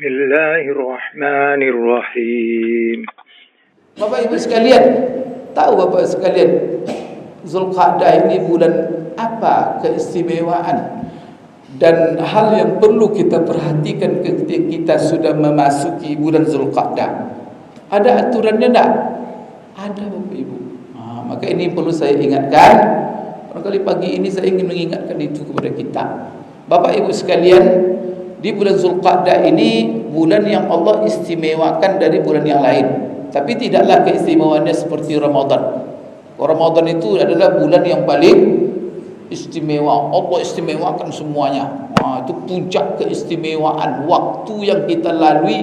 Bismillahirrahmanirrahim. Bapak Ibu sekalian, tahu Bapak sekalian, Zulqa'dah ini bulan apa keistimewaan dan hal yang perlu kita perhatikan ketika kita sudah memasuki bulan Zulqa'dah? Ada aturannya tak? Ada Bapak Ibu. Maka ini perlu saya ingatkan. Barangkali pagi ini saya ingin mengingatkan itu kepada kita. Bapak Ibu sekalian, di bulan Zulqa'dah ini bulan yang Allah istimewakan dari bulan yang lain. Tapi tidaklah keistimewaannya seperti Ramadan. Ramadan itu adalah bulan yang paling istimewa. Allah istimewakan semuanya. Itu puncak keistimewaan. Waktu yang kita lalui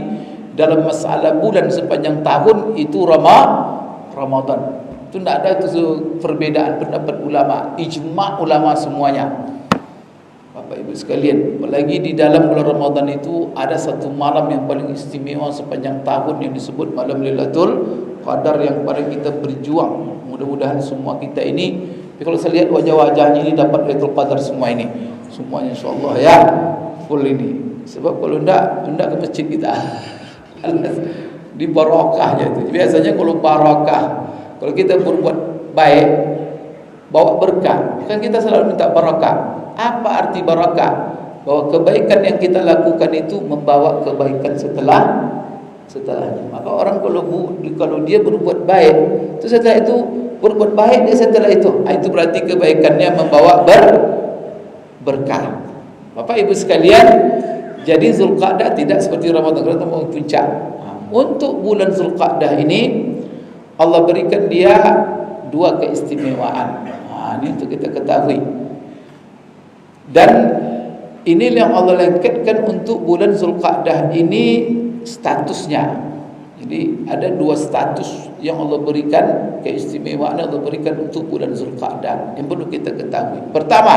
dalam masalah bulan sepanjang tahun itu Ramadan. Itu tidak ada itu perbedaan pendapat ulama. Ijma' ulama semuanya. Bapak Ibu sekalian, apalagi di dalam bulan Ramadan itu ada satu malam yang paling istimewa sepanjang tahun yang disebut malam Lailatul Qadar, yang pada kita berjuang. Mudah-mudahan semua kita ini, kalau saya lihat wajah-wajahnya ini dapat Lailatul Qadar semua ini. Semuanya insyaAllah ya, full ini. Sebab kalau tidak ke masjid kita. Di barakahnya itu. Biasanya kalau barakah, kalau kita berbuat baik, bawa berkah, kan kita selalu minta barakah. Apa arti barakah? Bahwa kebaikan yang kita lakukan itu membawa kebaikan setelahnya. Maka orang kalau dia berbuat baik, itu setelah itu berbuat baik dia setelah itu berarti kebaikannya membawa berkah. Bapak Ibu sekalian, jadi Zulqa'dah tidak seperti Ramadan. Ramadan puncak. Untuk bulan Zulqa'dah ini Allah berikan dia dua keistimewaan. Ini untuk kita ketahui. Dan ini yang Allah lengketkan untuk bulan Zulqa'dah ini statusnya. Jadi ada dua status yang Allah berikan, keistimewaan yang Allah berikan untuk bulan Zulqa'dah yang perlu kita ketahui. Pertama,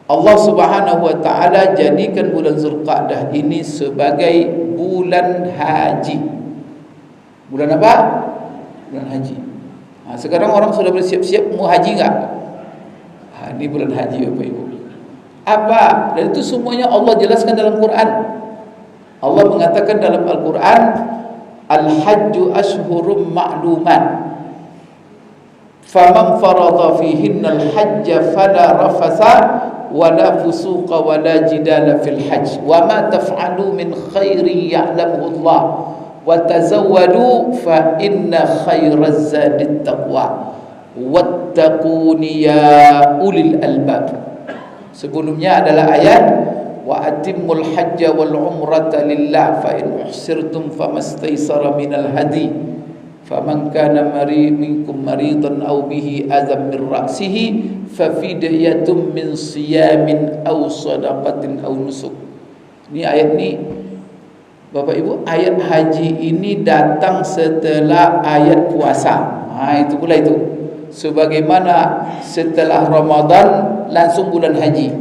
Allah Subhanahu wa taala jadikan bulan Zulqa'dah ini sebagai bulan haji. Bulan apa? Bulan haji. Sekarang orang sudah bersiap-siap mau haji enggak? Ini bulan haji Bapak Ibu. Apa? Dan itu semuanya Allah jelaskan dalam Quran. Allah mengatakan dalam Al-Quran, Al-Hajju ashhurum ma'luman, faman farada fihinna al-hajja fala rafasa wala fusuqa wala jidala fil hajj wa ma taf'alu min khairin ya'lamuhu Allah wa tazawwadu fa inna khairaz zadit taqwa wattaquni ya ulil albab. Sebelumnya adalah ayat wa atimmul hajja wal umrata lillah fa in uhsirtum famastaysara minal hadi faman kana minkum maridan aw bihi azam min ra'sihi fa fidyatun min siyamin aw sadaqatin aw nusuk. Ini ayat ini Bapak Ibu, ayat haji ini datang setelah ayat puasa. Itu pula itu. Sebagaimana setelah Ramadan langsung bulan haji.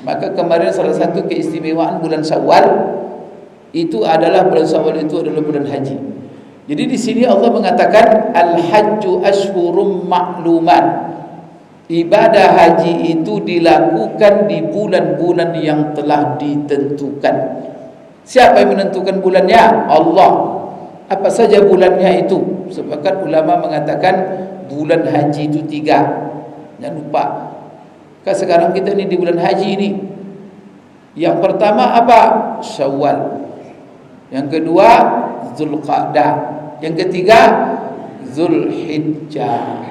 Maka kemarin salah satu keistimewaan bulan Syawal itu adalah bulan haji. Jadi di sini Allah mengatakan al-hajju ashhurum ma'luman. Ibadah haji itu dilakukan di bulan-bulan yang telah ditentukan. Siapa yang menentukan bulannya? Allah. Apa saja bulannya itu? Sepakat ulama mengatakan bulan haji itu 3. Jangan lupa. Kan sekarang kita ini di bulan haji ini. Yang pertama apa? Syawal. Yang kedua Zulqa'dah. Yang ketiga Zulhijjah.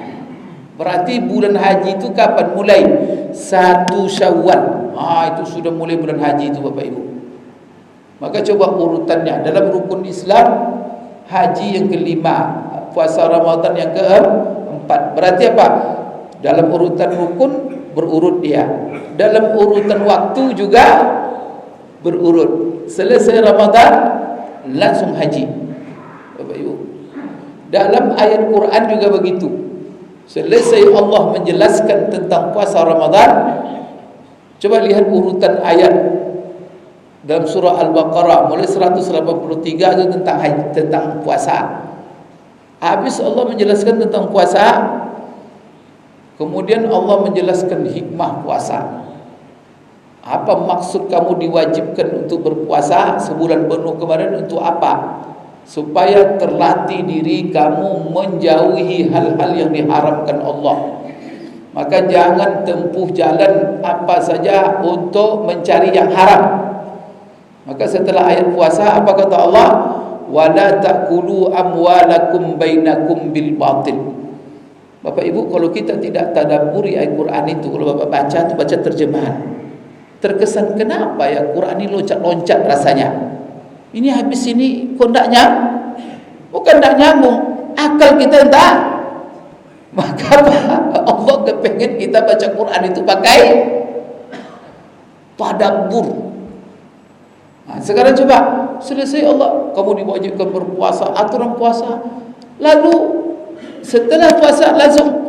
Berarti bulan haji itu kapan mulai? 1 Syawal. Itu sudah mulai bulan haji itu Bapak Ibu. Maka coba urutannya. Dalam rukun Islam, haji yang kelima, puasa Ramadan yang keempat. Berarti apa? Dalam urutan rukun berurut dia. Dalam urutan waktu juga berurut. Selesai Ramadan langsung haji. Bapak Ibu. Dalam ayat Quran juga begitu. Selesai Allah menjelaskan tentang puasa Ramadan, coba lihat urutan ayat dalam surah Al-Baqarah mulai 183 itu tentang puasa. Habis Allah menjelaskan tentang puasa, kemudian Allah menjelaskan hikmah puasa. Apa maksud kamu diwajibkan untuk berpuasa sebulan penuh kemarin untuk apa? Supaya terlatih diri kamu menjauhi hal-hal yang diharamkan Allah. Maka jangan tempuh jalan apa saja untuk mencari yang haram. Maka setelah ayat puasa apa kata Allah? Wala ta'kulu amwalakum bainakum bil batil. Bapak Ibu, kalau kita tidak tadabburi ayat Quran itu, kalau Bapak baca itu baca terjemahan, terkesan kenapa ya Quran ini loncat-loncat rasanya. Ini habis ini kok tidak nyambung. Bukan tidak nyambung, akal kita entah. Maka Allah kepengen kita baca Quran itu pakai tadabbur. Nah, sekarang coba selesai Allah, kamu diwajibkan berpuasa, aturan puasa. Lalu setelah puasa langsung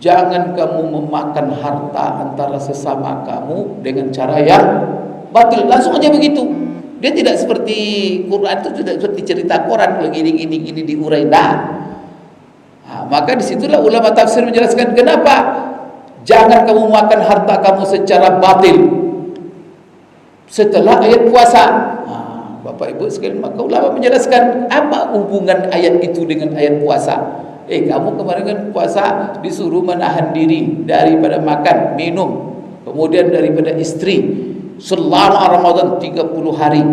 jangan kamu memakan harta antara sesama kamu dengan cara yang batil. Langsung aja begitu. Dia tidak seperti Quran itu, tidak seperti cerita Quran gini diurai. Nah, maka disitulah ulama tafsir menjelaskan kenapa jangan kamu makan harta kamu secara batil setelah ayat puasa. Bapak Ibu sekalian, maka ulama menjelaskan apa hubungan ayat itu dengan ayat puasa. Kamu kemarin kan puasa disuruh menahan diri daripada makan, minum, kemudian daripada istri selama Ramadan 30 hari.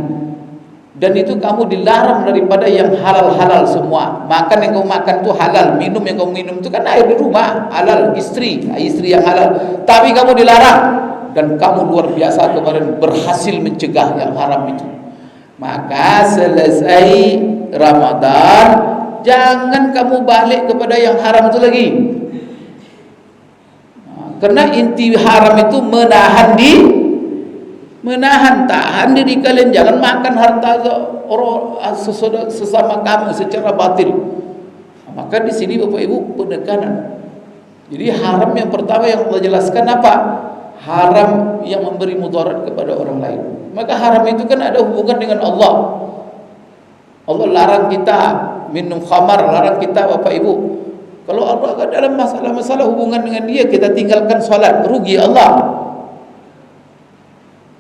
Dan itu kamu dilarang daripada yang halal-halal semua. Makan yang kamu makan itu halal, minum yang kamu minum itu kan air di rumah, halal, istri yang halal. Tapi kamu dilarang dan kamu luar biasa kemarin berhasil mencegah yang haram itu. Maka selesai Ramadan jangan kamu balik kepada yang haram itu lagi. Karena inti haram itu tahan diri kalian, jangan makan harta orang sesama kamu secara batil. Maka di sini Bapak Ibu penekanan. Jadi haram yang pertama yang Allah jelaskan apa? Haram yang memberi mudarat kepada orang lain. Maka haram itu kan ada hubungan dengan Allah. Allah larang kita minum khamar, larang kita Bapak Ibu. Kalau Allah dalam masalah hubungan dengan dia, kita tinggalkan salat, rugi Allah.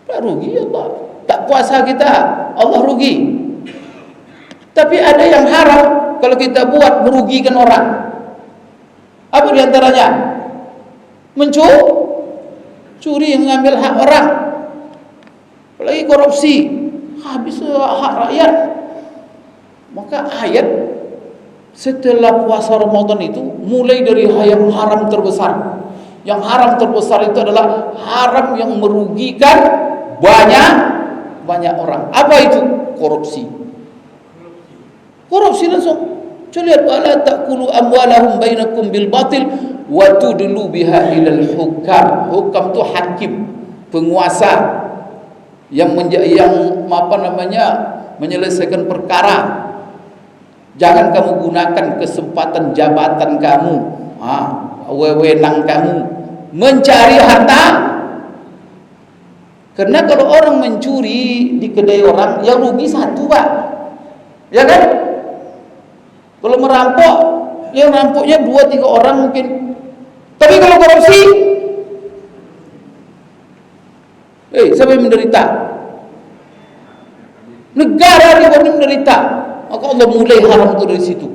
Tak rugi Allah. Tak puasa kita, Allah rugi. Tapi ada yang haram kalau kita buat merugikan orang. Apa diantaranya? Mencuri, mengambil hak orang. Apalagi korupsi, habis hak rakyat. Maka ayat setelah puasa Ramadan itu mulai dari yang haram terbesar. Yang haram terbesar itu adalah haram yang merugikan banyak orang. Apa itu? Korupsi langsung. Coba lihat, wala ta'kulu amwalahum bainakum bil batil wa tudlu biha ilal hukam. Hukam itu hakim, penguasa yang menyelesaikan perkara. Jangan kamu gunakan kesempatan jabatan kamu, wewenang kamu mencari harta. Karena kalau orang mencuri di kedai orang, yang rugi satu, Pak. Ya kan? Kalau merampok, yang rampoknya 2-3 orang mungkin. Tapi kalau korupsi, siapa yang menderita? Negara yang menderita. Maka Allah mulai haram itu dari situ.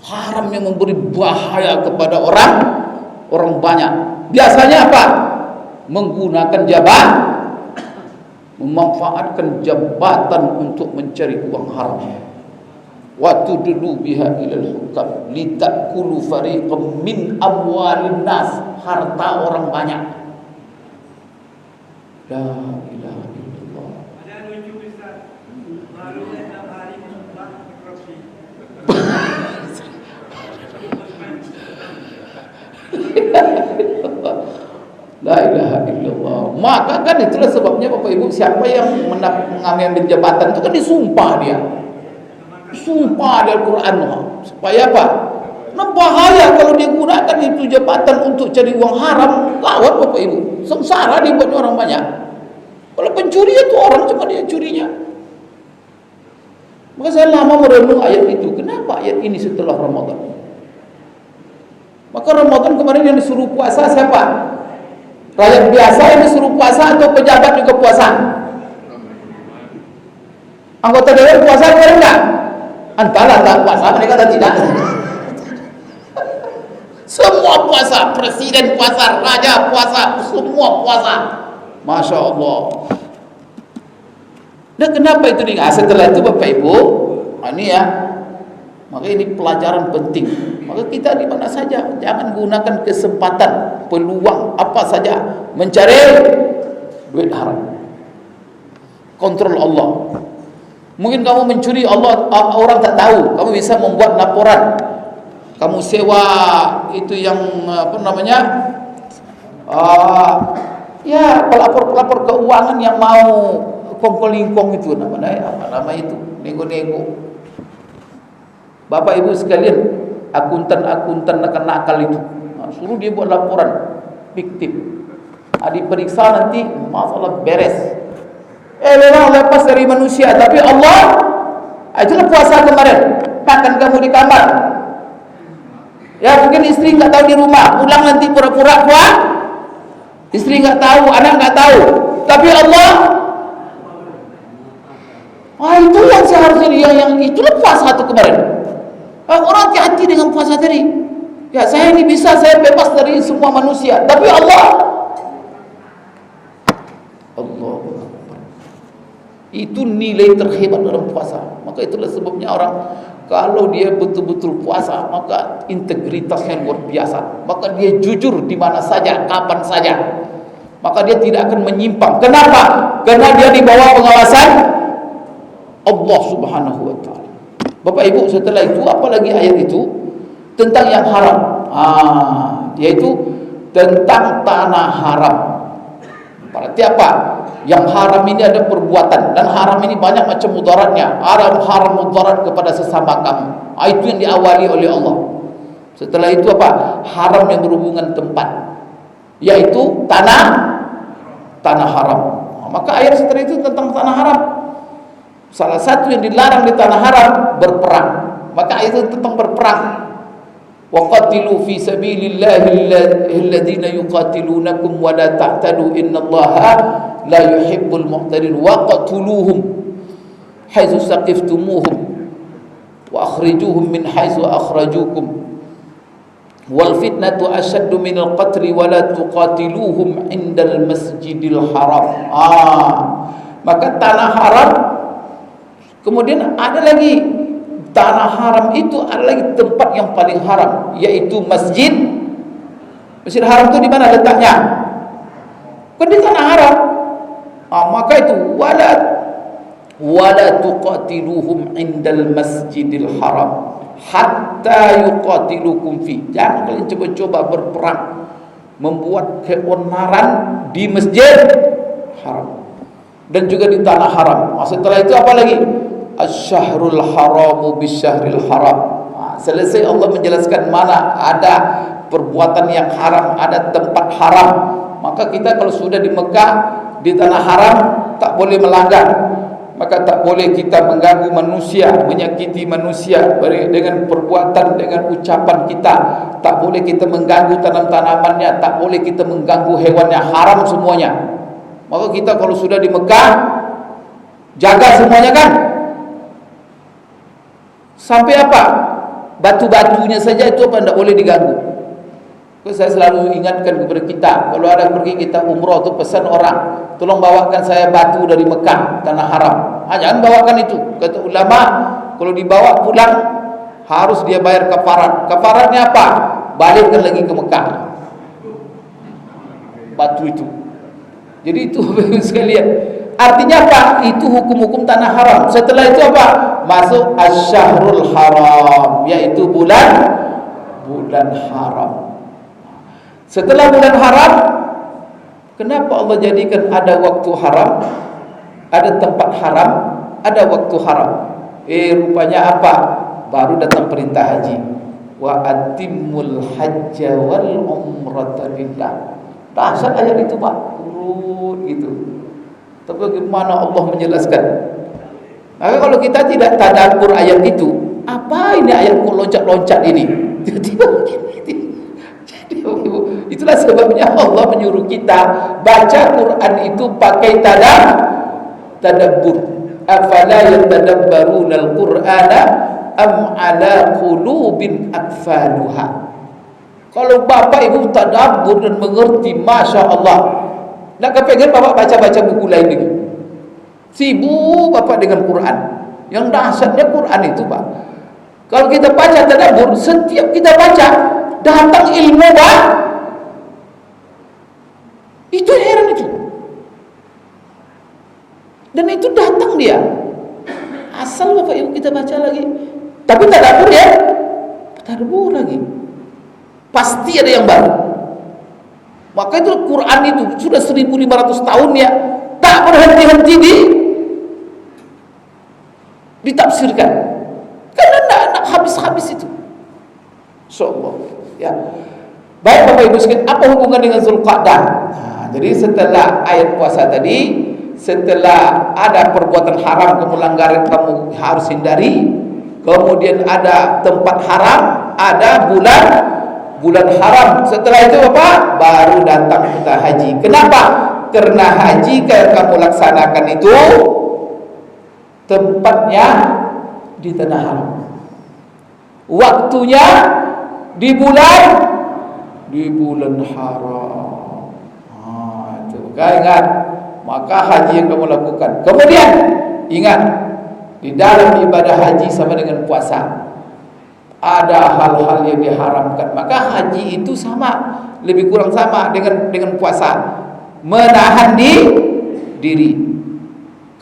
Haram yang memberi bahaya kepada orang banyak. Biasanya apa? Menggunakan jabatan, memanfaatkan jabatan untuk mencari uang haram. Wa tudlu biha ilal hukam litakulu fariqam min amwalin nas, harta orang banyak. La ilaha illallah. Ada lucu Ustaz. Baru 6 hari musibah korupsi. La ilaha illallah. Maka kan itulah sebabnya Bapak Ibu, siapa yang mengambil jabatan itu kan disumpah dia. Sumpah dari Quran. Supaya apa? Nah, bahaya kalau dia gunakan itu jabatan untuk cari uang haram. Lawat Bapak Ibu, sengsara dibuat orang banyak. Kalau pencuri itu orang cuma dia curinya. Maka saya lama merenung ayat itu. Kenapa ayat ini setelah Ramadan? Maka Ramadan kemarin yang disuruh puasa siapa? Rakyat biasa yang disuruh puasa atau pejabat juga puasa? Anggota dewan puasa atau enggak? Antara tak puasa, mereka tak tidak. Semua puasa, presiden puasa, raja puasa, semua puasa. Masya Allah. Dan kenapa itu setelah itu Bapak Ibu, ini ya, maka ini pelajaran penting. Maka kita di mana saja jangan gunakan kesempatan, peluang apa saja mencari duit haram. Kontrol Allah. Mungkin kamu mencuri, orang tak tahu, kamu bisa membuat laporan. Kamu sewa itu yang ya pelapor keuangan yang mau kongkol-lingkong itu apa nama itu, nego-nego. Bapak Ibu sekalian, akuntan nakal itu, suruh dia buat laporan fiktif. Diperiksa nanti masalah beres. Memang lepas dari manusia, tapi Allah, itulah puasa kemarin, makan kamu di kamar. Ya mungkin istri nggak tahu di rumah, pulang nanti pura-pura puasa. Istri nggak tahu, anak nggak tahu, tapi Allah, itu yang seharusnya yang itulah puasa itu kemarin. Orang hati-hati dengan puasa tadi. Ya saya ini bisa, saya bebas dari semua manusia, tapi Allah itu nilai terhebat dalam puasa. Maka itulah sebabnya orang kalau dia betul-betul puasa, maka integritasnya luar biasa. Maka dia jujur di mana saja, kapan saja. Maka dia tidak akan menyimpang. Kenapa? Karena dia di bawah pengawasan Allah Subhanahu wa taala. Bapak Ibu, setelah itu apalagi ayat itu tentang yang haram. Yaitu tentang tanah haram. Berarti apa? Yang haram ini ada perbuatan, dan haram ini banyak macam mudaratnya. Haram mudarat kepada sesama kamu. Itu yang diawali oleh Allah. Setelah itu apa? Haram yang berhubungan tempat, yaitu tanah haram. Maka ayat setelah itu tentang tanah haram. Salah satu yang dilarang di tanah haram berperang. Maka ayat itu tentang berperang. وَقَاتِلُوا فِي سَبِيلِ اللَّهِ الَّذِينَ يُقَاتِلُونَكُمْ وَلَا تَعْتَدُوا إِنَّ اللَّهَ لَا يُحِبُّ الْمُعْتَدِينَ وَقَاتِلُوهُمْ حَيْثُ ثَقِفْتُمُوهُمْ وَأَخْرِجُوهُمْ مِنْ حَيْثُ أَخْرَجُوكُمْ وَالْفِتْنَةُ أَشَدُّ مِنَ الْقَتْلِ وَلَا تُقَاتِلُوهُمْ عِنْدَ الْمَسْجِدِ الْحَرَامِ. Maka tanah haram. Kemudian ada lagi, tanah haram itu ada lagi tempat yang paling haram, yaitu masjid. Masjid haram itu di mana letaknya? Kan di tanah haram. Maka itu wala tuqatiluhum indal masjidil haram hatta yuqatilukum fi. Jangan kalian coba-coba berperang, membuat keonaran di masjid haram dan juga di tanah haram. Setelah itu apa lagi? Asy-syahrul haramu bisyahril haram. Selesai Allah menjelaskan mana ada perbuatan yang haram, ada tempat haram. Maka kita kalau sudah di Mekah, di tanah haram, tak boleh melanggar. Maka tak boleh kita mengganggu manusia, menyakiti manusia dengan perbuatan, dengan ucapan kita. Tak boleh kita mengganggu tanam-tanamannya, tak boleh kita mengganggu hewannya, haram semuanya. Maka kita kalau sudah di Mekah, jaga semuanya kan. Sampai apa? Batu-batunya saja itu apa tidak boleh diganggu. Saya selalu ingatkan kepada kita, kalau ada pergi kita umroh tu pesan orang, tolong bawakan saya batu dari Mekah, tanah haram. Jangan bawakan itu. Kata ulama, kalau dibawa pulang harus dia bayar kafarat. Kafaratnya apa? Balikkan lagi ke Mekah batu itu. Jadi itu sekalian. Artinya apa? Itu hukum-hukum tanah haram. Setelah itu apa? Masuk asy-syahrul haram, yaitu bulan haram. Setelah bulan haram, kenapa Allah jadikan ada waktu haram, ada tempat haram, ada waktu haram? Rupanya apa? Baru datang perintah haji. Wa atimmul hajja wal umrata lillah. Dahsyat ayat itu Pak, turun gitu. Tapi bagaimana Allah menjelaskan? Maka kalau kita tidak tadabbur ayat itu, apa ini ayat kok loncat-loncat ini? Tiba-tiba begini. Jadi Itulah sebabnya Allah menyuruh kita baca Quran itu pakai tadabbur. Afala yatadabbaruna al-Qur'ana am ala qulubin aqfaluha. Kalau bapak ibu tadabbur dan mengerti, masya Allah, nak kepengen bapak baca-baca buku lain lagi. Sibuk bapak dengan Quran. Yang dahsyatnya Quran itu pak, kalau kita baca tadabbur, setiap kita baca datang ilmu pak. Itu heran itu. Dan itu datang dia. Asal bapak ibu kita baca lagi. Tapi tadabbur ya, tadabbur lagi. Pasti ada yang baru. Maka itu Quran itu sudah 1500 tahun ya, tak berhenti-henti ditafsirkan. Karena tidak habis-habis itu. Insyaallah ya. Baik Bapak Ibu sekalian, apa hubungan dengan Zulqa'dah? Nah, jadi setelah ayat puasa tadi, setelah ada perbuatan haram, kemulanggaran kamu harus hindari, kemudian ada tempat haram, ada bulan haram. Setelah itu apa? Baru datang kita haji. Kenapa? Karena haji yang kamu laksanakan itu tempatnya di tanah haram, waktunya di bulan haram. Itu ingat. Maka haji yang kamu lakukan. Kemudian ingat, di dalam ibadah haji sama dengan puasa, ada hal-hal yang diharamkan. Maka haji itu sama, lebih kurang sama dengan puasa, menahan diri.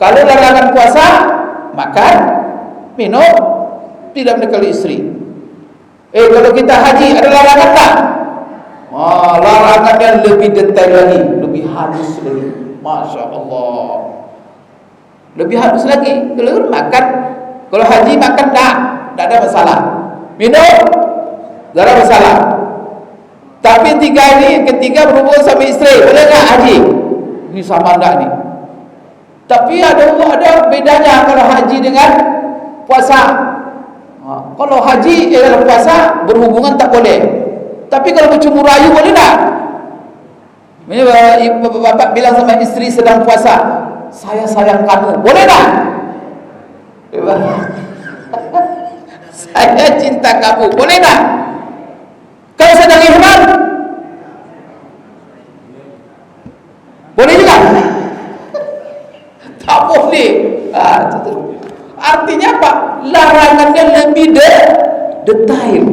Kalau larangan puasa, makan, minum, tidak mendekati istri. Kalau kita haji ada larangan tak? Larangannya lebih detail lagi, lebih halus lagi. Masya Allah, lebih halus lagi. Kalau makan, kalau haji makan tak ada masalah. Minum, tak ada masalah. Tapi ketiga berhubungan sama istri, boleh tak haji? Ini sama enggak nih? Tapi ada bedanya kalau haji dengan puasa. Kalau haji dalam puasa berhubungan tak boleh. Tapi kalau bercumbu rayu boleh tak? Bapak bilang sama istri sedang puasa, saya sayang kamu, boleh tak? Saya cinta kamu, boleh tak? Kalau sedang ihram, boleh juga? Tak boleh. Artinya apa? Larangannya lebih detail.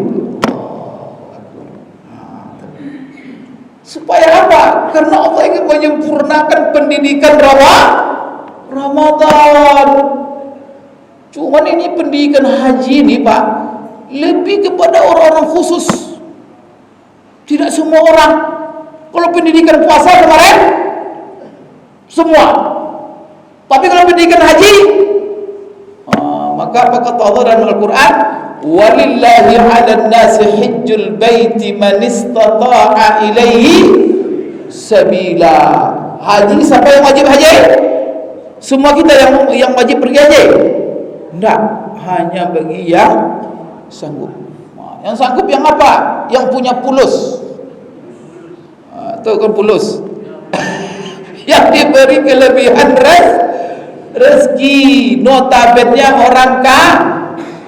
Supaya apa? Karena Allah ingin menyempurnakan pendidikan Ramadan. Cuman ini pendidikan haji ini Pak, lebih kepada orang-orang khusus. Tidak semua orang. Kalau pendidikan puasa kemarin semua. Tapi kalau pendidikan haji, maka apa kata Allah dalam Al-Quran? Walillahi 'alan nasi hajjul baiti man istata'a ilaihi sabila. Haji, siapa yang wajib haji? Semua kita yang wajib pergi haji? Tidak, hanya bagi yang sanggup. Yang sanggup yang apa? Yang punya pulus. Itu kan pulus. Yang diberi kelebihan rezeki. Notabene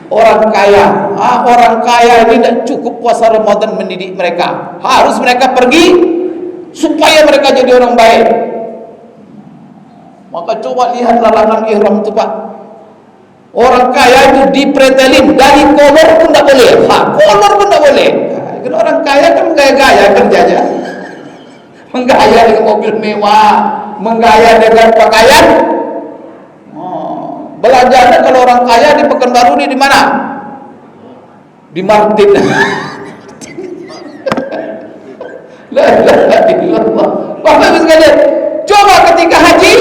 orang kaya. Orang kaya ini tidak cukup puasa Ramadan mendidik mereka. Harus mereka pergi supaya mereka jadi orang baik. Maka coba lihat larangan ihram itu Pak. Orang kaya itu dipretelin, dari kolor pun tidak boleh. Kolor pun tidak boleh. Karena orang kaya kan menggaya-gaya kerjanya. Menggaya dengan mobil mewah, menggaya dengan pakaian. Belanjanya kalau orang kaya di Pekanbaru ini di mana? Di Martin. La ilaha illallah. Bapak Ibu sekalian, coba ketika haji,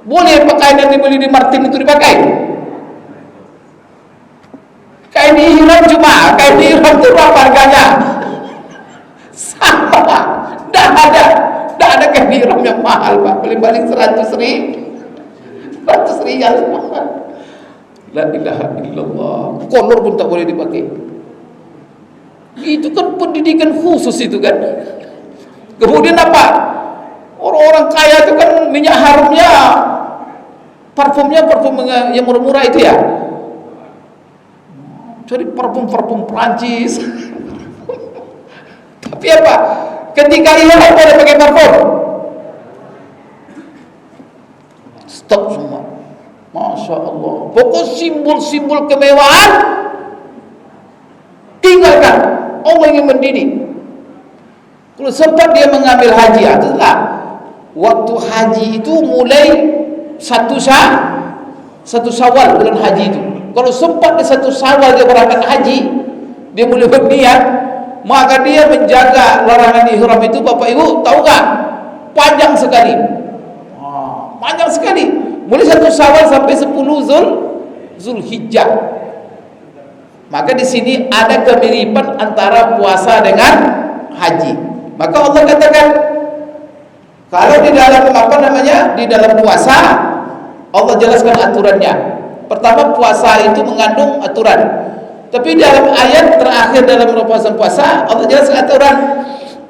boleh pakaian yang dibeli di Martin itu dipakai? Kain ihram cuma, kain ihram itu berapa harganya? Sama, tidak ada kain ihram yang mahal Pak, paling-paling 100 riyal. La ilaha illallah. Kolor pun tak boleh dipakai. Itu kan pendidikan khusus itu kan. Kemudian apa? Orang-orang kaya itu kan minyak harumnya, parfumnya parfum yang murah-murah itu ya. Jadi parfum Perancis. Tapi apa? Ketika ihram pada pakai parfum, stop semua. Masya Allah. Pokok simbol-simbol kemewahan tinggalkan. Allah ingin mendidik. Kalau sempat dia mengambil haji, itulah waktu haji itu mulai satu Syawal bulan haji itu. Kalau sempat di 1 Syawal dia berangkat haji, dia mulai berniat, maka dia menjaga larangan ihram itu. Bapak Ibu tahu tak? Panjang sekali. Panjang sekali. Mulai 1 Syawal sampai 10 Zulhijjah. Maka di sini ada kemiripan antara puasa dengan haji. Maka Allah katakan, kalau di dalam di dalam puasa Allah jelaskan aturannya. Pertama, puasa itu mengandung aturan. Tapi dalam ayat terakhir dalam puasa Allah jelaskan aturan.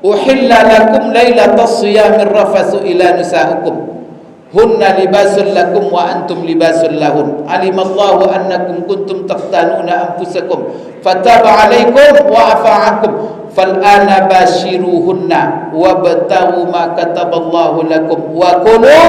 Uhilla lakum lailatas siyamir rafasu ila nisaikum hunna libasul lakum wa antum libasul lahun. Alimallahu annakum kuntum taqtanuna anfusakum fataba alaikum wa afa ankum fal'ana bashiruhunna wabtaghu ma kataballahu lakum wa kulu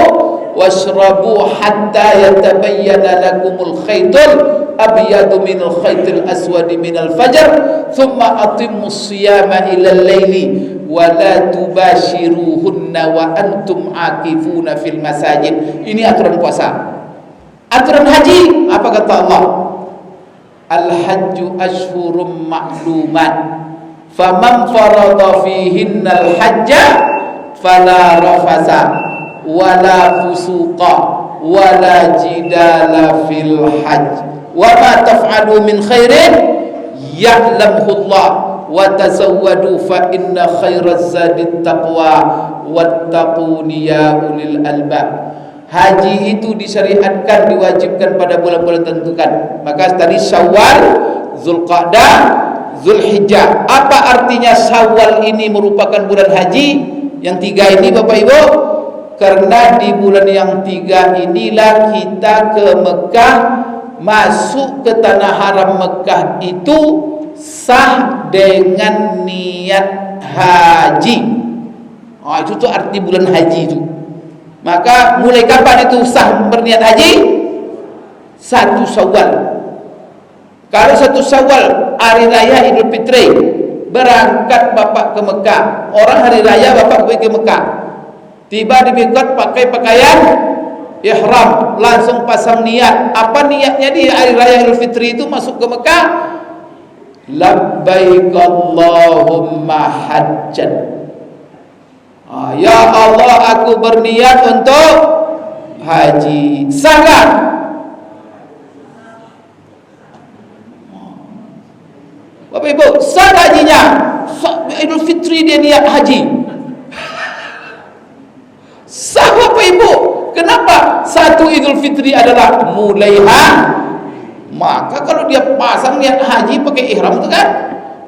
washrabu hatta yatabayyana lakumul khaytul abyadu minal khaytil aswadi minal fajr thumma atimmus siyama ilal layli wa la tubashiruhunna wa antum akifuna fil masajid. Ini aturan puasa. Aturan haji, apa kata Allah? Al-hajju ashhurum ma'lumat faman farada fihinnal hajja fala rafasa wala fusuqa wala jidala fil hajj wa ma taf'alu min khairin ya'lamhu Allah wa tazawwadu fa inna khairaz zadit taqwa wattaquni ya ulil albab. Haji itu disyariatkan, diwajibkan pada bulan-bulan tentukan. Maka tadi Syawal, Zulqa'dah, Zulhijjah. Apa artinya Syawal ini merupakan bulan haji? Yang 3 ini Bapak Ibu, karena di bulan yang 3 inilah kita ke Mekah, masuk ke tanah haram Mekah itu sah dengan niat haji. Itu tuh arti bulan haji itu. Maka mulai kapan itu sah berniat haji? 1 Syawal. Kalau 1 Syawal hari raya Idul Fitri, berangkat bapak ke Mekah. Orang hari raya bapak pergi ke Mekah, tiba di miqat pakai pakaian ihram, langsung pasang niat. Apa niatnya di hari raya Idul Fitri itu masuk ke Mekah? Labbaik Allahumma hajjan. Ya Allah, aku berniat untuk haji. Sangat. Bapak Ibu, sah hajinya. Idul Fitri dia niat haji. Sah Bapak Ibu. Kenapa? 1 Idul Fitri adalah mulaiha. Maka kalau dia pasang niat haji pakai ihram itu kan,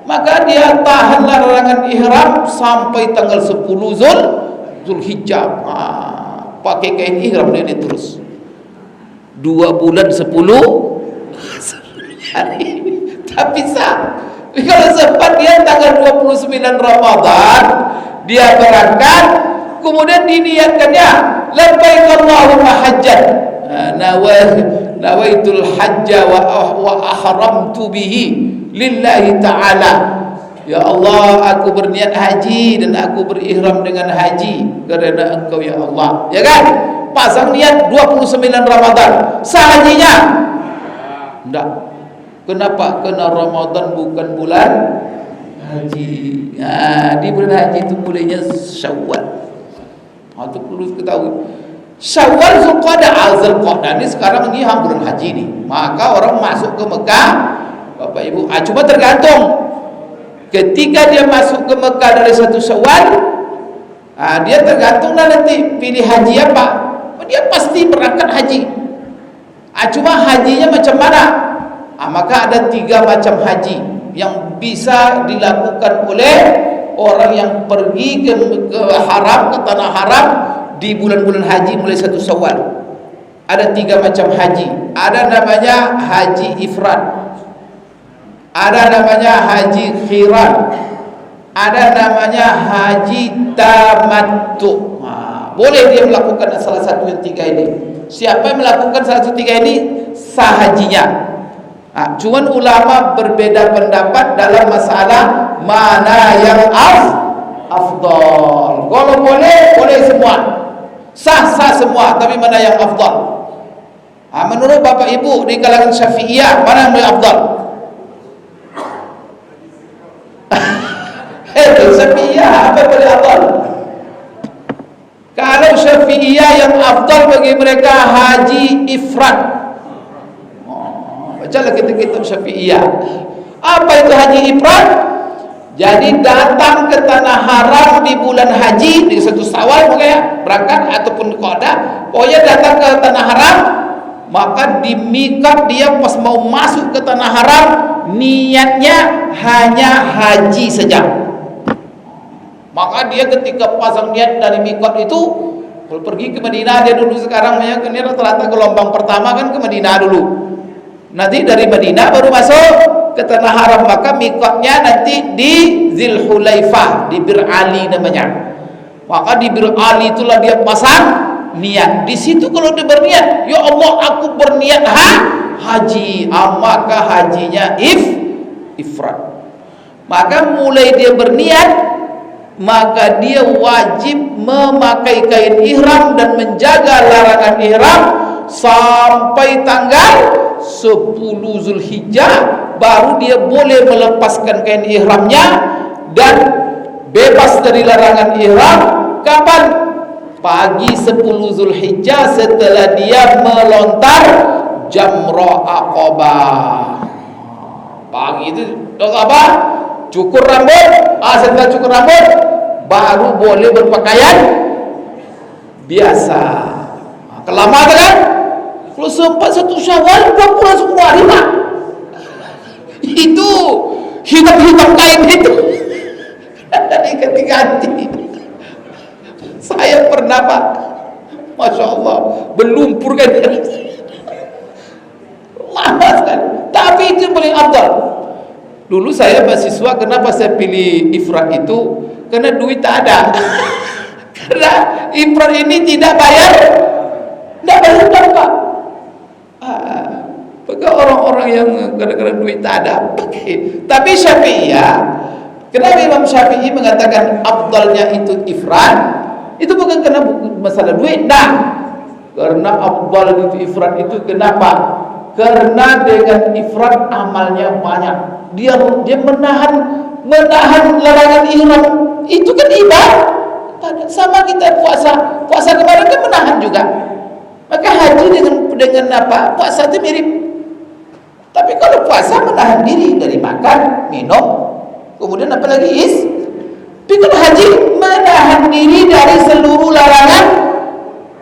maka dia tahanlah larangan ihram sampai tanggal 10 Zulhijjah. Pakai kain ihram dia terus 2 bulan 10 hari. Tapi sah. Kalau sempat dia tanggal 29 Ramadan dia berangkat, kemudian diniatkannya labbaik Allahumma hajjan, nawaitul hajja wa ahramtu bihi lillahi ta'ala. Ya Allah, aku berniat haji dan aku berihram dengan haji karena Engkau ya Allah. Ya kan? Pasang niat 29 Ramadan. Sah hajinya? Enggak. Kenapa? Karena Ramadan bukan bulan haji. Di bulan haji itu mulainya Syawal. Itu perlu ketahui. Syawal, Zulqa'dah, Zulqa'dah ini sekarang ini bulan haji nih. Maka orang masuk ke Mekah, Bapak Ibu, cuma tergantung. Ketika dia masuk ke Mekah dari 1 Syawal, dia tergantung nanti pilih haji apa. Dia pasti berangkat haji. Cuma hajinya macam mana? Maka ada 3 macam haji. yang bisa dilakukan oleh orang yang pergi ke haram, ke tanah haram di bulan-bulan haji mulai 1 Syawal. Ada 3 macam haji. Ada namanya haji ifrad, ada namanya haji qiran, ada namanya haji tamattu. Boleh dia melakukan salah satu yang 3 ini. Siapa yang melakukan salah satu 3 ini, sah hajinya. Cuman ulama berbeda pendapat dalam masalah mana yang afdal. Kalau boleh, boleh semua, sah-sah semua, tapi mana yang afdal? Menurut Bapak Ibu di kalangan Syafi'iyah, mana yang lebih afdal? Syafi'iyah apa boleh afdal? Kalau Syafi'iyah yang afdal bagi mereka haji ifrad. Bacalah kita kitab Syafi'iyah. Apa itu haji ifrad? Jadi datang ke tanah haram di bulan haji, di 1 Syawal mungkin berangkat ataupun qada, pokoknya datang ke tanah haram, maka di miqat dia pas mau masuk ke tanah haram, niatnya hanya haji saja. Maka dia ketika pasang niat dari miqat itu, kalau pergi ke Madinah, dia dulu sekarang ini rata-rata gelombang pertama kan ke Madinah dulu. Nanti dari Madinah baru masuk ke tanah haram, maka miqatnya nanti di Zulhulaifah, di Bir Ali namanya. Maka di Bir Ali itulah dia pasang niat. Di situ kalau dia berniat, ya Allah aku berniat haji, maka hajinya ifrad. Maka mulai dia berniat, maka dia wajib memakai kain ihram dan menjaga larangan ihram sampai tanggal 10 Zulhijjah, baru dia boleh melepaskan kain ihramnya dan bebas dari larangan ihram. Kapan? Pagi 10 Zulhijjah, setelah dia melontar jamrah Aqabah. Pagi itu apa? Cukur rambut. Setelah cukur rambut baru boleh berpakaian biasa. Kelamaan kan? Kalau sempat 1 Syawal 10 hari Pak, itu hitam-hitam kain itu diganti-ganti. Saya pernah Pak, Masya Allah, berlumpur kan lama sekali. Tapi itu paling afdal. Dulu saya mahasiswa, kenapa saya pilih ifrad itu? Karena duit tak ada. Karena ifrad ini tidak bayar Pak. Maka orang-orang yang kadang-kadang duit tak ada pakai. Tapi Syafi'iyah, kenapa Imam Syafi'i mengatakan afdalnya itu ifrad? Itu bukan karena masalah duit, karena afdal itu ifrad itu kenapa? Karena dengan ifrad amalnya banyak. Dia menahan larangan ihram. Itu kan ibadah. Sama kita puasa kemarin kan menahan juga. Maka haji dengan apa? Puasa itu mirip. Tapi kalau puasa menahan diri dari makan, minum, kemudian apa lagi tapi kalau haji menahan diri dari seluruh larangan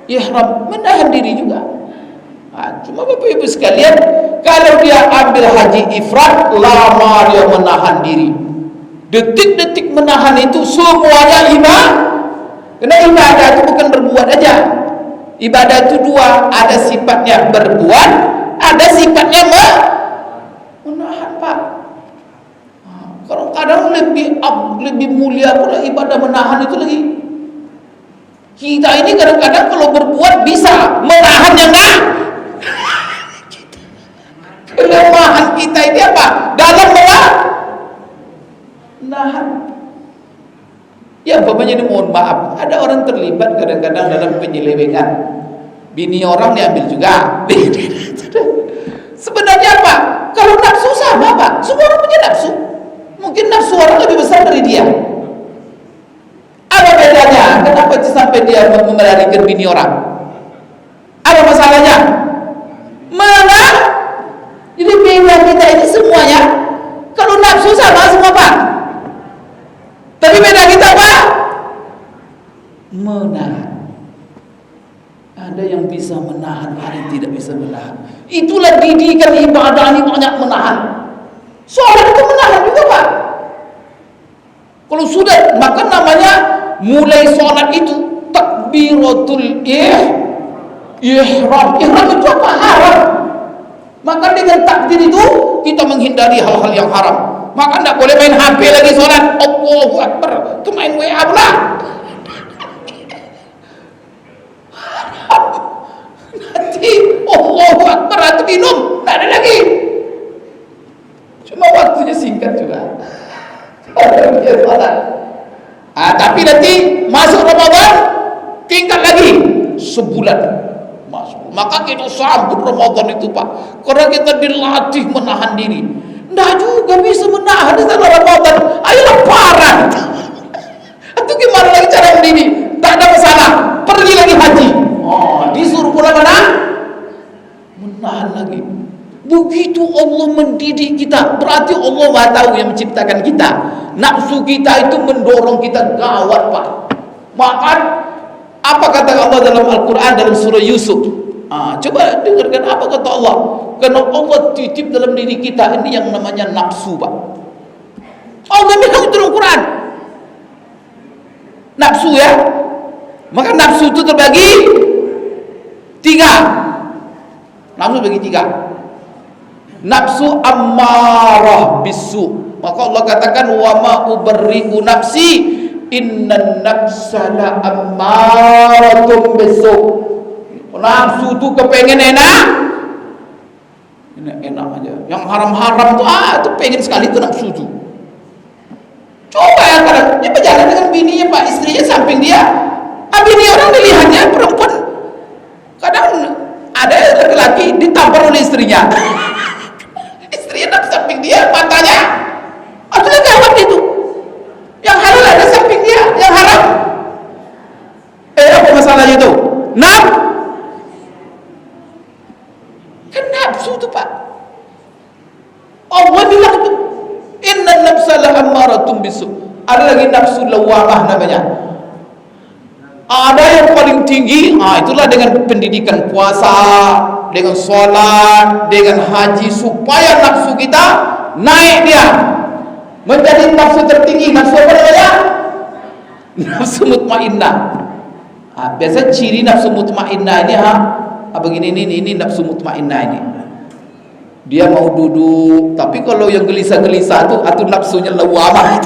ihram, menahan diri juga. Cuma Bapak Ibu sekalian, kalau dia ambil haji ifrad, lama dia menahan diri. Detik-detik menahan itu semuanya ibadah. Karena ibadah itu bukan berbuat aja. Ibadah itu 2, ada sifatnya berbuat, ada sifatnya menahan Pak. Kalau kadang lebih mulia pula ibadah menahan itu lagi. Kita ini kadang-kadang kalau berbuat bisa menahan yang kelemahan kita ini apa? Dalam menahan. Ya umpamanya ini, mohon maaf, ada orang terlibat kadang-kadang dalam penyelewengan. Bini orang diambil juga. Sebenarnya apa? Kalau nafsu sama Pak, semua orang punya nafsu. Mungkin nafsu orang lebih besar dari dia. Apa bedanya? Kenapa sampai dia melarikan bini orang? Apa masalahnya? Mana? Jadi beda kita ini semuanya. Kalau nafsu sama semua Pak, tapi beda kita Pak, menahan. Ada yang bisa menahan, ada yang tidak bisa menahan. Itulah didikan ibadah ini, banyak menahan. Sholat itu menahan juga Pak. Kalau sudah, maka namanya mulai sholat itu takbiratul ihram. Ihram itu apa? Haram. Maka dengan takbir itu kita menghindari hal-hal yang haram. Maka tidak boleh main HP lagi sholat. Allahu Akbar, itu main WA pula. Nanti Allahu Akbar atau minum, tidak ada lagi. Cuma waktunya singkat juga. Tapi nanti masuk Ramadan tinggal lagi sebulan masuk. Maka kita sambut Ramadan itu Pak, karena kita dilatih menahan diri. Nggak juga bisa menahan di dalam Ramadan. Ayolah parah. Itu gimana lagi cara mendiri? Tak ada masalah. Pergi lagi haji. Disuruh pula mana? Menahan lagi. Begitu Allah mendidik kita. Berarti Allah Maha tahu yang menciptakan kita. Nafsu kita itu mendorong kita gawat Pak. Maka apa kata Allah dalam Al-Quran dalam surah Yusuf? Coba dengarkan apa kata Allah. Karena Allah titip dalam diri kita ini yang namanya nafsu Pak. Allah bilang itu dalam Quran. Nafsu ya. Maka nafsu itu terbagi 3. Nafsu bagi 3. Nafsu ammarah bisu. Maka Allah katakan wa ma ubarri'u nafsi innan nafsa la ammaratum bisu. Nafsu itu kepengen enak aja. Yang haram-haram tuh itu pengen sekali tuh nafsu tuh. Coba ya kadang dia berjalan dengan bininya Pak, istrinya samping dia. Bini orang dilihatnya perempuan. Kadang ada laki-laki ditampar oleh istrinya. Istrinya di samping dia, matanya. Itulah gawat itu. Yang halal ada samping dia, yang haram. Apa masalahnya itu? Kan nafsu itu Pak. Allah bilang itu inna nafsa la ammaratum bisu. Ada lagi nafsu lawamah namanya. Ada yang paling tinggi, itulah dengan pendidikan puasa, dengan sholat, dengan haji, supaya nafsu kita naik dia menjadi nafsu tertinggi. Nafsu apa namanya? Nafsu mutmainnah. Biasa ciri nafsu mutmainnah ini begini ini nafsu mutmainnah ini. Dia mau duduk, tapi kalau yang gelisah-gelisah tuh atau nafsunya lawamah.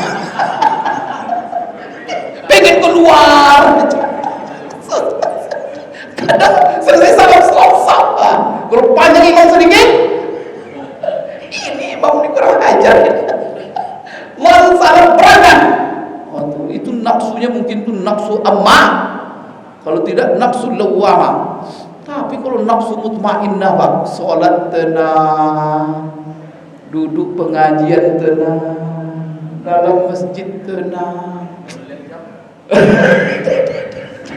Pengen keluar. Kadang selesai salam selesai. Kalau panjang imam sedikit, ini imam ini kurang ajar. Lalu salam berangkat. Itu nafsunya mungkin tuh nafsu ammah. Kalau tidak nafsu lawamah. Tapi kalau nafsu mutmainnah Pak, sholat tenang, duduk pengajian tenang, dalam masjid tenang.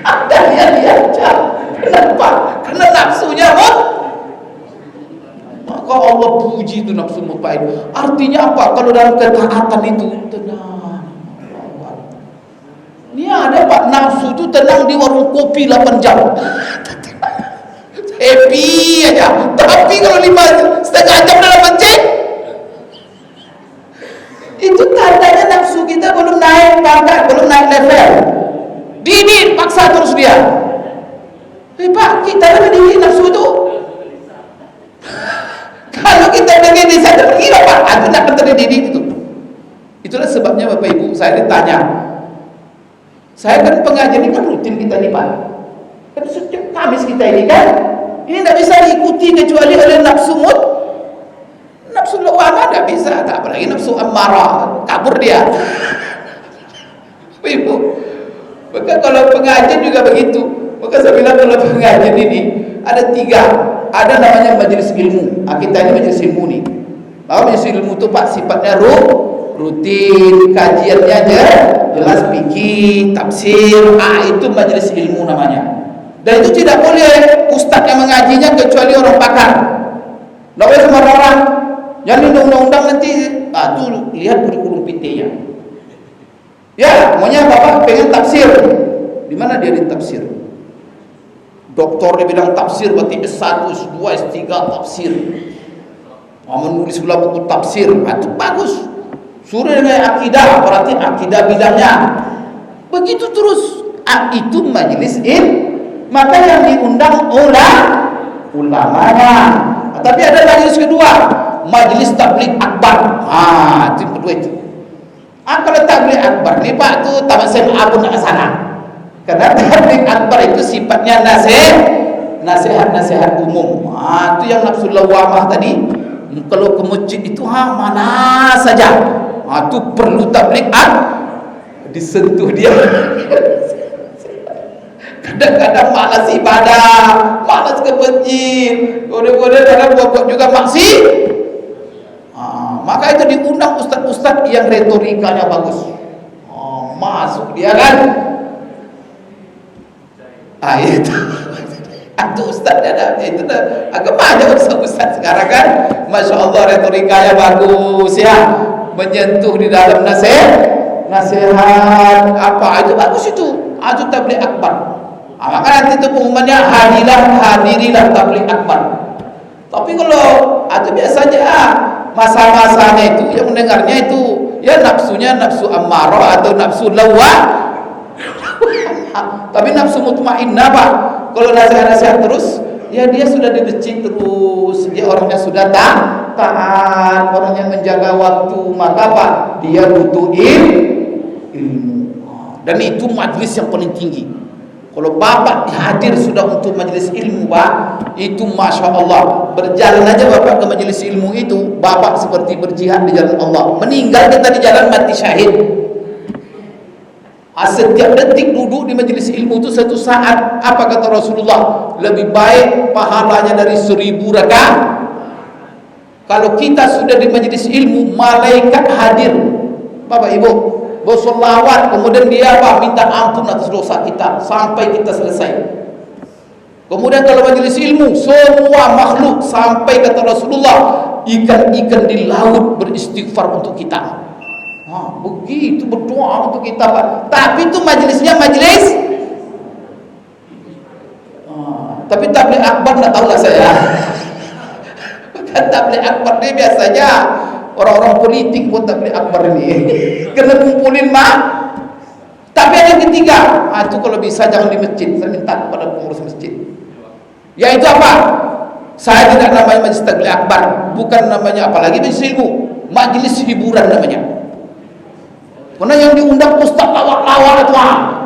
Ada yang diajar. Kenapa? Karena nafsunya maka Allah puji itu nafsu mutmainnah. Artinya apa? Kalau dalam ketaatan itu tenang. Ini ada Pak, nafsu itu tenang di warung kopi 8 jam. Happy aja. Tapi kalau 5,5 jam dalam masjid, itu tandanya nafsu kita belum naik pangkat, belum naik level. Didit paksa terus dia. Pak, kita lagi didit nafsu itu. Kalau kita lagi di sana gila Pak, aku nak terdidik itu. Itulah sebabnya Bapak Ibu saya ditanya. Saya kan pengajian ini kan rutin kita nih Pak. Kan setiap Kamis kita ini kan. Ini tidak bisa diikuti kecuali oleh nafsu lawamah, tidak bisa. Tak apalagi nafsu ammarah, kabur dia. Ibu, maka kalau pengajian juga begitu. Maka saya bilang kalau pengajian ini ada 3. Ada namanya majelis ilmu. Kita ini majelis ilmu nih. Bahwa majelis ilmu itu Pak sifatnya rutin, kajiannya jelas fikih, tafsir. Itu majelis ilmu namanya. Dan itu tidak boleh ustaz yang mengajinya kecuali orang pakar. Tidak boleh semua orang. Yang undang-undang nanti, tuh lihat kurikulum PT-nya. Ya, maunya Bapak pengen tafsir. Di mana dia di tafsir? Doktor dia bilang tafsir berarti S1, S2, S3 tafsir. menulis pula buku tafsir, itu bagus. Suruh dengan akidah, berarti akidah bidangnya. Begitu terus. Itu majelis maka yang diundang ulamanya. Tapi ada majelis kedua, majelis tabligh akbar. Itu kedua itu. Kalau tabligh akbar ni Pak tu Taman SMA pun nak ke sana. Karena tabligh akbar itu sifatnya nasihat umum. Itu yang nafsu lawamah tadi. Kalau ke masjid itu mana saja. Itu perlu tabligh disentuh dia. Kadang-kadang malas ibadah, malas ke masjid, kemudian kadang buat juga maksiat. Maka itu diundang ustaz-ustaz yang retorikanya bagus. Masuk dia kan. Itu ustaz ada, itu agak banyak ustaz-ustaz sekarang kan. Masya Allah retorikanya bagus ya, menyentuh di dalam nasihat apa itu bagus itu. Itu tabligh akbar. Maka nanti itu pengumumannya hadirilah tabligh akbar. Tapi kalau itu biasanya masa-masanya itu yang mendengarnya itu ya nafsunya nafsu ammarah atau nafsu lawwah. Tapi nafsu mutmainnah Pak. Kalau nasihat-nasihat terus ya dia sudah di masjid terus, dia orangnya sudah taat, orang yang menjaga waktu, maka Pak dia butuh ilmu. Dan itu majlis yang paling tinggi. Kalau Bapak hadir sudah untuk majlis ilmu Pak, itu Masya Allah. Berjalan aja Bapak ke majlis ilmu itu, Bapak seperti berjihad di jalan Allah. Meninggal kita di jalan mati syahid. Setiap detik duduk di majlis ilmu itu satu saat. Apa kata Rasulullah? Lebih baik pahalanya dari 1000 rakaat. Kalau kita sudah di majlis ilmu, malaikat hadir Bapak Ibu bersolawat, kemudian dia minta ampun atas dosa kita sampai kita selesai. Kemudian kalau majelis ilmu, semua makhluk sampai kata Rasulullah, ikan-ikan di laut beristighfar untuk kita. Begitu berdoa untuk kita Pak. Tapi itu majelisnya majelis. Tapi tabligh akbar tak tahulah saya. Bukan tabligh akbar dia biasanya orang-orang politik pun tabligh akbar ini. Kena kumpulin Tapi ada yang ketiga, itu kalau bisa jangan di masjid. Saya minta kepada pengurus masjid. Yaitu apa? Saya tidak namanya majlis tabligh akbar, bukan namanya apalagi majlis ilmu, majlis hiburan namanya. Karena yang diundang ustaz lawak-lawak itu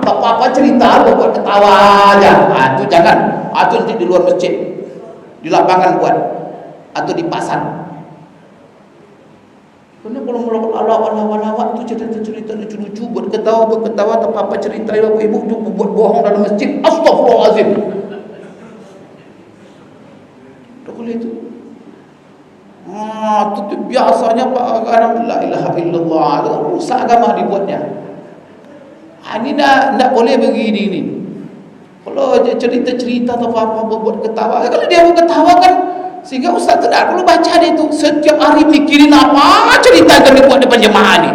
tak apa-apa cerita buat ketawa aja. Itu jangan. Itu nanti di luar masjid, di lapangan buat, atau di pasar. Karena kalau lawak-lawak itu cerita-cerita lucu-lucu buat ketawa tak apa-apa cerita Bapak Ibu itu buat bohong dalam masjid. Astagfirullahalazim. Tak boleh itu. Itu biasanya Pak la ilaha illallah rusak agama dibuatnya. Ini tak boleh begini ni. Kalau cerita-cerita atau apa buat ketawa, kalau dia buat ketawa kan, sehingga ustaz tidak perlu baca dia itu setiap hari mikirin apa cerita yang dibuat depan jemaah ni.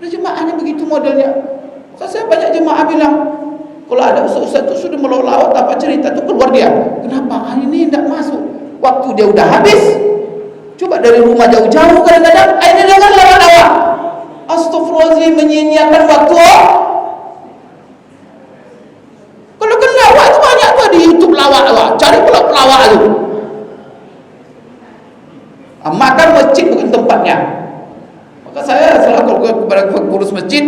Jemaahnya begitu modelnya. Maka saya banyak jemaah bilang, kalau ada ustaz itu sudah melawat apa cerita itu keluar dia. Kenapa? Ini tidak masuk. Waktu dia udah habis. Coba dari rumah jauh-jauh kadang-kadang ini dengan lawak-lawak. Astagfirullahaladzim, menyia-nyiakan waktu. Kalau kan lawak itu banyak tuh di YouTube lawak-lawak. Cari pula pelawak itu. Makan masjid bukan tempatnya. Maka saya selalu kepada pengurus masjid,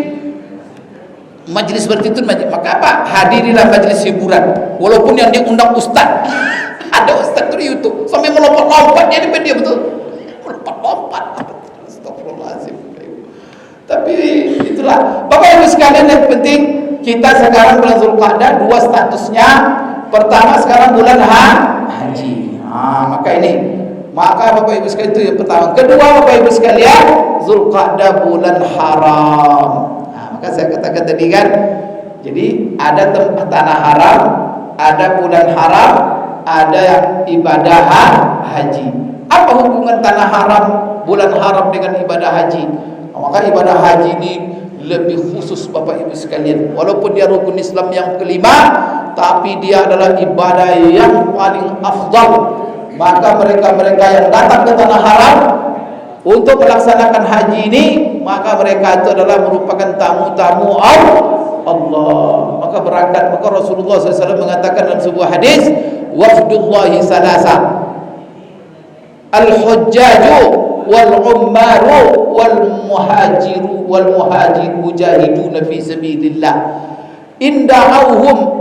majlis seperti itu majlis. Maka apa? Hadirilah majlis hiburan. Walaupun yang diundang ustaz. Ada ustaz itu di YouTube sampai melompat-lompat dia betul. Melompat-lompat. Astagfirullahaladzim. Tapi itulah Bapak Ibu sekalian, yang penting kita sekarang bulan Zulqa'dah dua statusnya. Pertama sekarang bulan haji. Maka Bapak Ibu sekalian itu yang pertama. Kedua Bapak Ibu sekalian, Zulqa'dah bulan haram. Maka saya katakan tadi kan, jadi ada tempat tanah haram, ada bulan haram, ada yang ibadah haji. Apa hubungan tanah haram, bulan haram dengan ibadah haji? Maka ibadah haji ini lebih khusus Bapak Ibu sekalian. Walaupun dia rukun Islam yang kelima, tapi dia adalah ibadah yang paling afdal Maka mereka-mereka yang datang ke tanah haram untuk melaksanakan haji ini, maka mereka itu adalah merupakan tamu-tamu Allah. Maka berangkat, maka Rasulullah SAW mengatakan dalam sebuah hadis, wafdullahi salasa, al-hujjaju wal-ummaru wal-muhajiru wal-muhajiru mujahiduna fi sabilillah, inda'auhu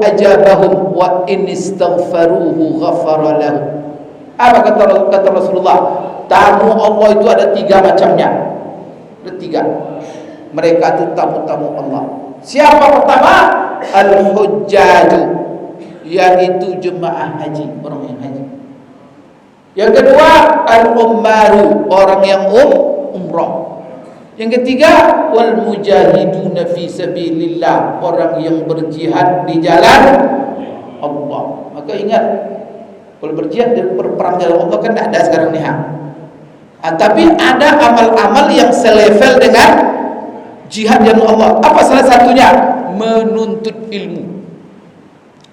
ajabahum wa in istaghfaruhu ghafara lahum. Apa kata Rasulullah? Tamu Allah itu ada 3 macamnya. Ada 3. Mereka itu tamu-tamu Allah. Siapa pertama? Al-hujjaju, yaitu jemaah haji, orang yang haji. Yang kedua, al-ummaru, orang yang umrah. Yang ketiga, wal mujahiduna fi sabilillah, orang yang berjihad di jalan Allah. Maka ingat, kalau berjihad dan berperang jalan Allah kan tidak ada sekarang ni, tapi ada amal-amal yang selevel dengan jihad jalan Allah. Apa salah satunya? Menuntut ilmu.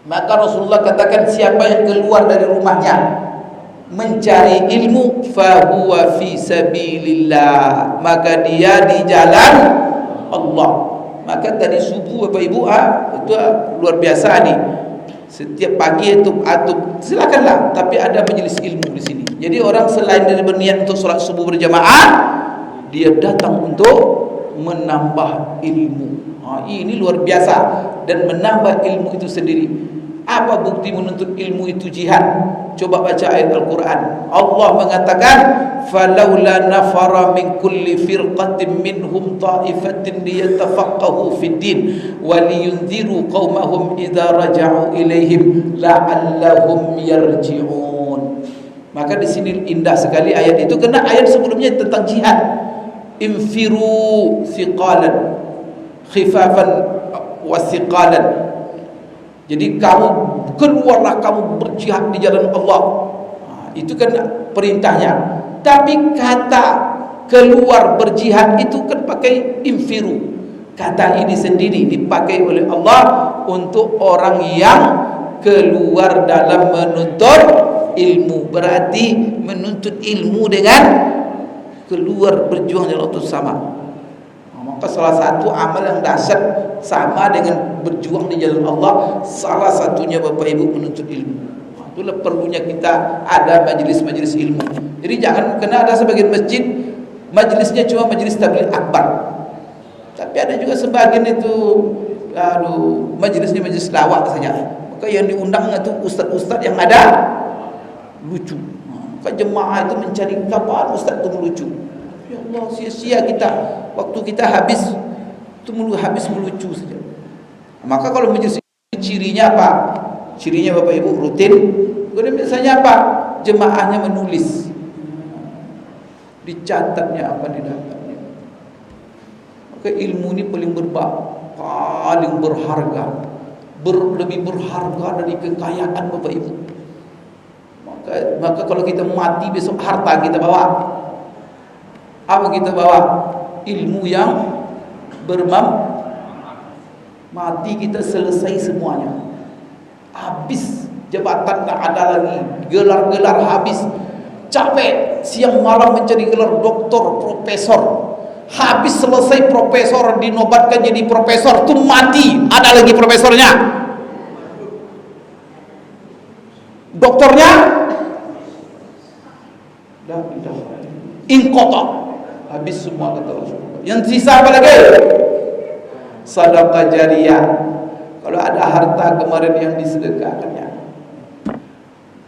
Maka Rasulullah katakan, siapa yang keluar dari rumahnya mencari ilmu, fahuwa fi sabilillah, maka dia di jalan Allah. Maka tadi subuh Bapak Ibu, itu luar biasa nih. Setiap pagi itu silakanlah, tapi ada majelis ilmu di sini. Jadi orang selain dari berniat untuk sholat subuh berjamaah, dia datang untuk menambah ilmu. Ini luar biasa, dan menambah ilmu itu sendiri. Apa bukti menuntut ilmu itu jihad? Coba baca ayat Al-Quran. Allah mengatakan, falaula nafara min kulli firqatin minhum ta'ifatin liyatafaqahu fid din wa liyunziru qaumahum idza raja'u ilaihim la'allahum yarji'un. Maka di sini indah sekali ayat itu, karena ayat sebelumnya tentang jihad. Infiru thiqalan khifafan wa thiqalan. Jadi kamu keluarlah, kamu berjihad di jalan Allah. Itu kan perintahnya. Tapi kata keluar berjihad itu kan pakai infiru. Kata ini sendiri dipakai oleh Allah untuk orang yang keluar dalam menuntut ilmu. Berarti menuntut ilmu dengan keluar berjuang jalan Allah itu sama. Maka salah satu amal yang dahsyat sama dengan berjuang di jalan Allah, salah satunya Bapak Ibu menuntut ilmu. Itulah perlunya kita ada majelis-majelis ilmu. Jadi jangan, kena ada sebagian masjid majelisnya cuma majelis tabligh akbar, tapi ada juga sebagian itu majelisnya majelis lawak saja. Maka yang diundang itu ustaz-ustaz yang ada lucu. Maka jemaah itu mencari kapan ustaz itu melucu. Ya Allah, sia-sia kita, waktu kita habis itu habis melucu saja. Maka kalau majelis cirinya apa? Cirinya Bapak Ibu rutin. Kemudian biasanya apa? Jemaahnya menulis, dicatatnya apa di daftarnya. Maka ilmu ini paling paling berharga, lebih berharga dari kekayaan Bapak Ibu. Maka kalau kita mati besok, harta kita bawa. Apa kita bawa? Ilmu yang mati kita selesai semuanya. Habis jabatan, tak ada lagi. Gelar-gelar habis. Capek siang malam mencari gelar doktor, profesor. Habis selesai profesor, dinobatkan jadi profesor, tuh mati. Ada lagi profesornya. Doktornya inkotok. Habis semua, kata Rasulullah. Yang sisa apa lagi? Sedekah jariyah. Kalau ada harta kemarin yang disedekahkannya.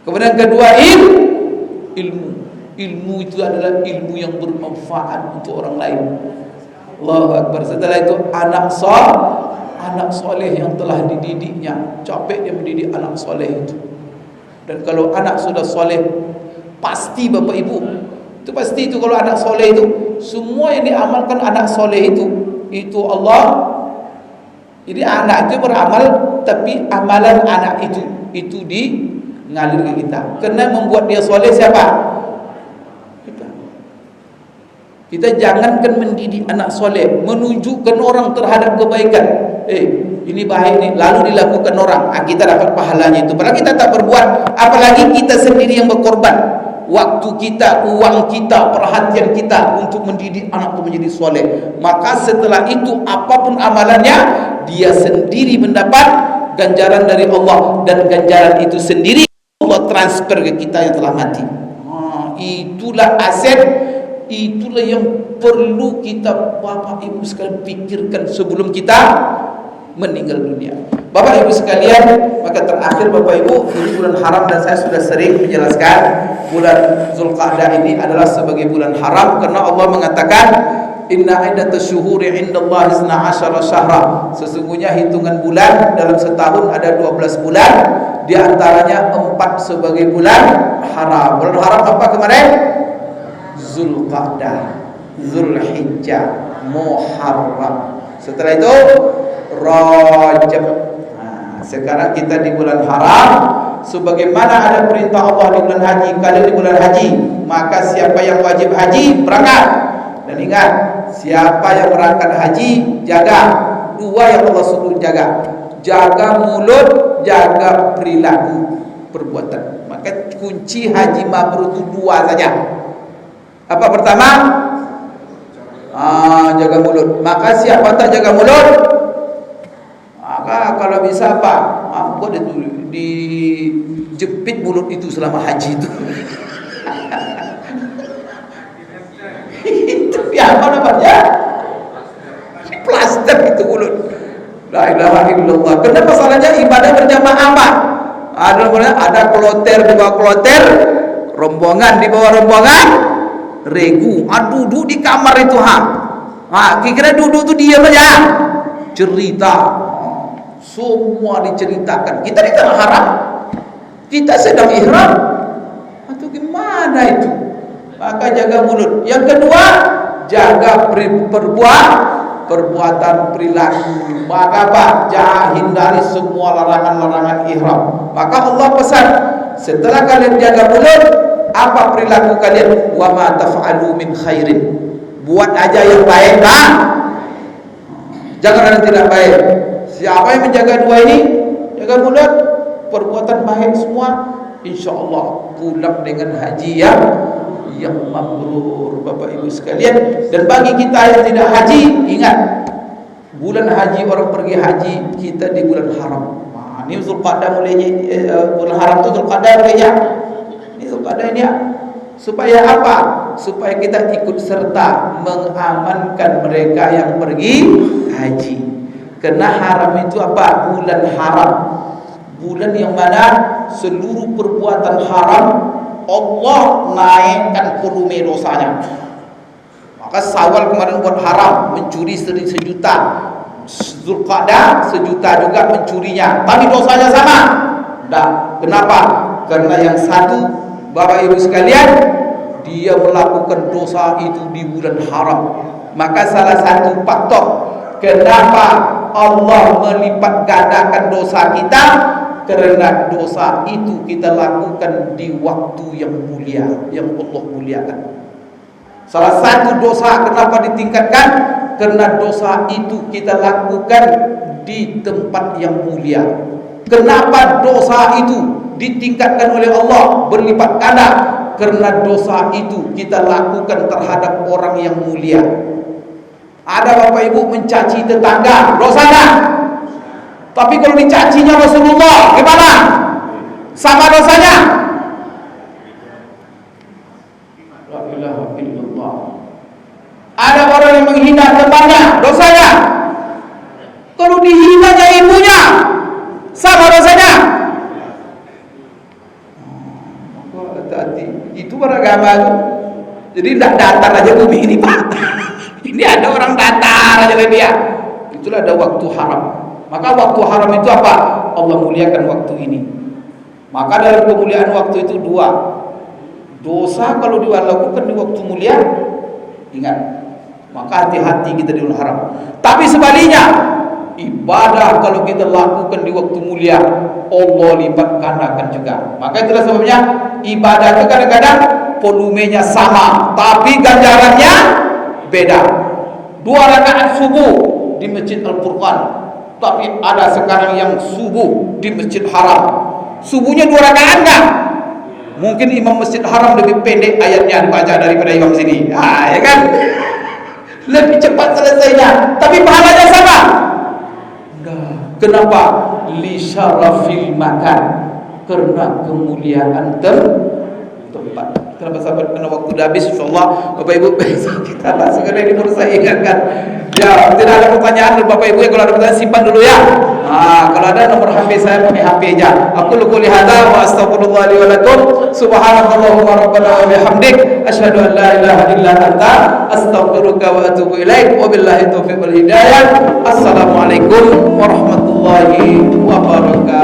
Kemudian kedua, ilmu. Ilmu itu adalah ilmu yang bermanfaat untuk orang lain. Allahu Akbar. Setelah itu anak soleh yang telah dididiknya. Capek dia mendidik anak soleh itu. Dan kalau anak sudah soleh, pasti Bapak Ibu, itu pasti itu kalau anak soleh itu, semua yang diamalkan anak soleh itu Allah. Jadi anak itu beramal, tapi amalan anak itu ngalir ke kita. Karena membuat dia soleh siapa? Kita jangankan mendidik anak soleh, menunjukkan orang terhadap kebaikan. Ini baik ni, lalu dilakukan orang, kita dapat pahalanya itu. Padahal kita tak berbuat, apalagi kita sendiri yang berkorban. Waktu kita, uang kita, perhatian kita untuk mendidik anak itu menjadi soleh. Maka setelah itu apapun amalannya, dia sendiri mendapat ganjaran dari Allah, dan ganjaran itu sendiri Allah transfer ke kita yang telah mati. Itulah aset, itulah yang perlu kita Bapak Ibu sekalian pikirkan sebelum kita meninggal dunia. Bapak Ibu sekalian, maka terakhir Bapak Ibu, ini bulan haram dan saya sudah sering menjelaskan bulan Zulqa'dah ini adalah sebagai bulan haram karena Allah mengatakan inna iddatash syuhuri 'indallahi 12 syahra. Sesungguhnya hitungan bulan dalam setahun ada 12 bulan, di antaranya 4 sebagai bulan haram. Bulan haram apa kemarin? Zulqa'dah, Zulhijjah, Muharram. Setelah itu Rajab. Sekarang kita di bulan haram. Sebagaimana ada perintah Allah di bulan haji, kalau di bulan haji, maka siapa yang wajib haji berangkat. Dan ingat, siapa yang berangkat haji, jaga dua yang Allah suruh jaga. Jaga mulut, jaga perilaku, perbuatan. Maka kunci haji mabrur itu 2 saja. Apa pertama? Jaga mulut. Maka siapa tak jaga mulut, maka kalau bisa apa? Buat itu dijepit mulut itu selama haji itu. Itu apa namanya? Plaster itu mulut. La ilaha illallah. Kenapa masalahnya ibadah berjamaah apa? Ada kloter, 2 kloter, rombongan di bawah rombongan, regu. Duduk di kamar itu kira-kira duduk tu diam aja. Cerita. Semua diceritakan. Kita di tanah haram, kita sedang ihram, atau gimana itu? Maka jaga mulut. Yang kedua, jaga perbuatan perilaku. Maka apa? Jangan hindari semua larangan-larangan ihram. Maka Allah pesan, setelah kalian jaga mulut, apa perilaku kalian? Wa ma taf'alu min khairin. Buat aja yang baik, jangan yang tidak baik. Siapa yang menjaga 2 ini, jaga mulut, perbuatan baik semua, insyaAllah pulang dengan haji yang mabrur, Bapak Ibu sekalian. Dan bagi kita yang tidak haji, ingat, bulan haji, orang pergi haji, kita di bulan haram. Ini Zulqa'dah mulainya, bulan haram itu Zulqa'dah mulainya. Ini Zulqa'dah ini supaya apa? Supaya kita ikut serta mengamankan mereka yang pergi haji. Karena haram itu apa? Bulan haram. Bulan yang mana seluruh perbuatan haram Allah naikkan volume dosanya. Maka Syawal kemarin buat haram, mencuri 1 juta. Zulqa'dah 1 juta juga mencurinya, tapi dosanya sama. Kenapa? Karena yang satu, Bapak Ibu sekalian, dia melakukan dosa itu di bulan haram. Maka salah satu faktor kenapa Allah melipat gandakan dosa kita, karena dosa itu kita lakukan di waktu yang mulia, yang Allah muliakan. Salah satu dosa kenapa ditingkatkan? Karena dosa itu kita lakukan di tempat yang mulia. Kenapa dosa itu ditingkatkan oleh Allah berlipat ganda? Karena dosa itu kita lakukan terhadap orang yang mulia. Ada Bapak Ibu mencaci tetangga, dosanya. Tapi kalau dicacinya Rasulullah, gimana? Sama dosanya? La ilaha illallah. Ada orang yang menghina temannya, dosanya. Kalau dihinanya ibunya, sama dosanya. Hati-hati. Itu beragama itu. Jadi tidak datar aja bumi ini, Pak. Ini ada orang datar aja dia. Itulah ada waktu haram. Maka waktu haram itu apa? Allah muliakan waktu ini. Maka dalam kemuliaan waktu itu 2. Dosa kalau dilakukan di waktu mulia, ingat, maka hati-hati kita di bulan haram. Tapi sebaliknya, ibadah kalau kita lakukan di waktu mulia, Allah lipat gandakan juga. Maka itulah sebabnya ibadah itu kadang-kadang volumenya sama, tapi ganjarannya beda. 2 rakaat subuh di Masjid Al-Furqan, tapi ada sekarang yang subuh di Masjid Haram. Subuhnya 2 rakaat enggak? Mungkin imam Masjid Haram lebih pendek ayatnya dibaca daripada imam sini. Ya kan? Lebih cepat selesainya, tapi pahalanya sama. Nah, kenapa? Li syarafil makan, karena kemuliaan tempat. Kenapa sahabat? Karena waktu dah habis, insyaallah Bapak Ibu besok kita bahas sekali ini, baru saya ingatkan. Ya, tidak ada pertanyaan Bapak Ibu ya, kalau ada pertanyaan simpan dulu ya. Kalau ada nomor HP saya pakai HP aja. Aku qouli hadza wa astaghfirullah li wa lakum. Subhanakallahumma rabbana wa bihamdik asyhadu an la ilaha illa anta astaghfiruka wa atubu ilaik. Wabillahi taufiq wal hidayah. Assalamualaikum warahmatullahi wabarakatuh.